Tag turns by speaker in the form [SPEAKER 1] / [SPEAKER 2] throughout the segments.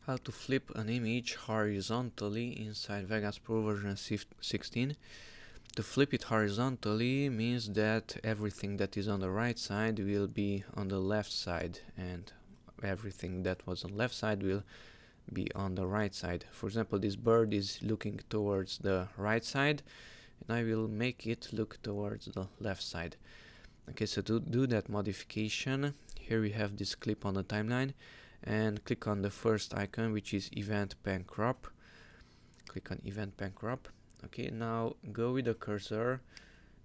[SPEAKER 1] How to flip an image horizontally inside Vegas Pro version 16. To flip it horizontally means that everything that is on the right side will be on the left side, and everything that was on the left side will be on the right side. For example, this bird is looking towards the right side, and I will make it look towards the left side. Okay, so to do that modification, here we have this clip on the timeline, and click on the first icon, which is Event Pan Crop. Click on Event Pan Crop. Okay, now go with the cursor.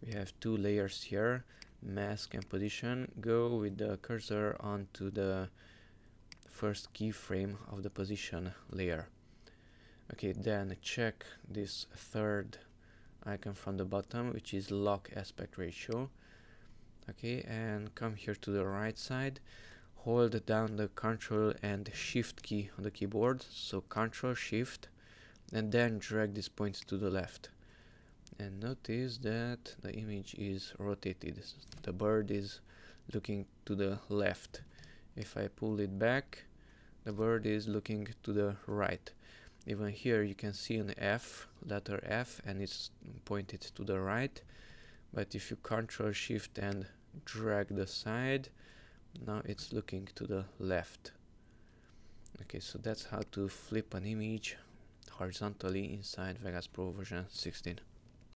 [SPEAKER 1] We have two layers here, mask and position. Go with the cursor onto the first keyframe of the position layer. Okay, then check this third icon from the bottom, which is Lock Aspect Ratio. Okay, and come here to the right side, hold down the Ctrl and Shift key on the keyboard, so Ctrl Shift, and then drag this point to the left. And notice that the image is rotated. The bird is looking to the left. If I pull it back, the bird is looking to the right. Even here you can see an F, letter F, and it's pointed to the right. But if you Ctrl Shift and drag the side, now it's looking to the left. Okay, so that's how to flip an image horizontally inside Vegas Pro version 16.